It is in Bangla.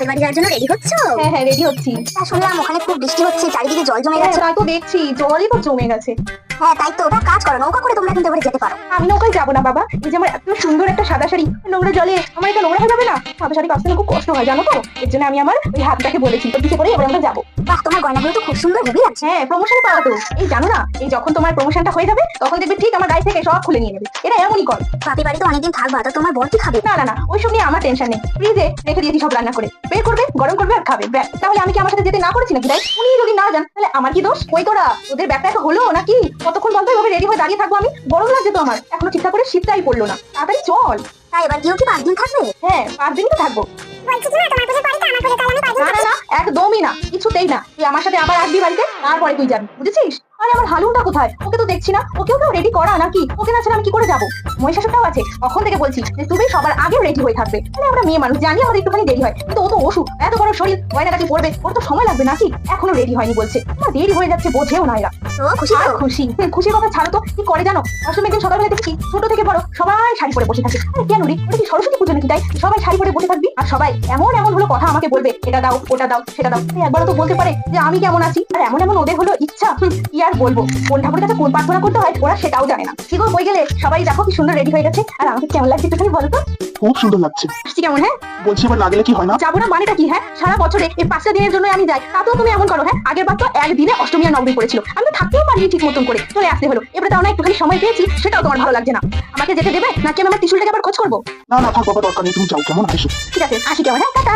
বাপের বাড়ি যাওয়ার জন্য রেডি হচ্ছো? হ্যাঁ হ্যাঁ রেডি হচ্ছি। শুনলাম ওখানে খুব বৃষ্টি হচ্ছে, চারিদিকে জল জমে গেছে। তাই তো দেখছি জলই তো জমে গেছে। হ্যাঁ তাই তো, ওটা কাজ করো, নৌকা করে তোমরা কিন্তু এবারে যেতে পারো। আমি নৌকায় যাবো না বাবা, এই যে আমার এত সুন্দর একটা সাদা শাড়ি নোংরা জলে আমার এটা নোংরা হয়ে যাবে না? সাদা শাড়ি কাচতে খুব কষ্ট হয় জানো তো, এর জন্য আমি আমার ওই হাতটাকে বলেছি তো দিতে করে এবার আমরা যাবো। বাহ, তোমার গয়নাগুলো তো খুব সুন্দর, হেভি আছে। হ্যাঁ প্রমোশন পাওয়া তো, এই জানো না, এই যখন তোমার প্রমোশনটা হয়ে যাবে তখন দেখবে ঠিক আমার গাড়ি থেকে সব খুলে নিয়ে নেবে। এটা এমনই করে। বাপের বাড়ি তো অনেকদিন থাকবা, তো তোমার বর কি খাবে? না না না, ওইসব নিয়ে আমার টেনশন নেই, ফ্রিজে রেখে দিয়েছি সব রান্না করে, বের করবে গরম করবে আর খাবে ব্যাস। তাহলে আমি কি আমার সাথে যেতে না করেছি নাকি? তাই উনি যদি না যান তাহলে আমার কি দোষ? কই তোরা ওদের ব্যাগটা তো হলো নাকি? কতক্ষণ বলতো এভাবে রেডি হয়ে দাঁড়িয়ে থাকবো আমি? গরম লাগছে তো আমার, এখনো ঠিকঠাক করে শীতটাই পড়লো না। তাড়াতাড়ি চল। তাই এবার গিয়েও কি 5 দিন থাকবে? হ্যাঁ 5 দিনই তো থাকবো। বলছি কি না, তোমার পুজোর পরে তো আমার পুজোর তাহলে আমি 5 দিন না না না, একদমই না, কিছুতেই না। তুই আমার সাথে আবার আসবি বাড়িতে, তারপরে তুই যাবি, বুঝেছিস? আরে আমার হালুনটা কোথায়? ওকে তো দেখছি না। ওকেও কেউ রেডি করা নাকি? ওকে না ছাড়া আমি কি করে যাবো? মহিষাসুরটাও আছে, তখন থেকে বলছি যে তুমি সবার আগে রেডি হয়ে থাকবে। মানে আমরা মেয়ে মানুষ, জানি আমাদের একটুখানি দেরি হয়, কিন্তু ও তো ওষুধ, এত বড় শরীর, গয়নাটা কি পড়বে, ওর তো সময় লাগবে নাকি? এখনো রেডি হয়নি বলছে। আমার দেরি হয়ে যাচ্ছে, বোঝেও না এরা। তো খুশি আর তো? খুশি, খুশির কথা ছাড়ো তো, কি করে জানো? অষ্টমীর দিন সকালবেলা দেখছি ছোট থেকে বড় সবাই শাড়ি পরে বসে থাকে। আরে কেন রে, ওটা কি সরস্বতী পুজো নাকি? তাই সবাই শাড়ি পরে বসে থাকবি আর সবাই এমন এমন হলো কথা আমাকে বলবে, এটা দাও ওটা দাও সেটা দাও। একবার তো বলতে পারে যে আমি কেমন আছি। আর এমন এমন ওদের হলো ইচ্ছা, কি আর বলবো। কোন ঠাকুরের কাছে কোন প্রার্থনা করতে হয় ওরা সেটাও জানে না। কি গো কই গেলে? সবাই দেখো কি সুন্দর রেডি হয়ে গেছে, আর আমাকে কেমন লাগছে একটুখানি বলো তো। খুব সুন্দর লাগছে। আসছি কেমন? হ্যাঁ বলছি এবার না গেলে কি হয় না? যাবো না মানেটা কি? হ্যাঁ সারা বছরে এই 5টা দিনের জন্য আমি যাই, তাতেও তুমি এমন করো। হ্যাঁ আগের বার তো একদিনে অষ্টমী আর নবমী পড়েছিল, আমি তো থাকতেও পারিনি ঠিক মতন করে, চলে আসতে হলো। এবারে তাও না একটুখানি সময় পেয়েছি, সেটাও তোমার ভালো লাগছে না। আমাকে যেতে দেবে নাকি আমি আমার ত্রিশূলটাকে আবার খোঁজ করবো? না না থাক বাবা, দরকার নেই, তুমি যাও, কেমন আসো। ঠিক আছে আসি কেমন? হ্যাঁ টাটা।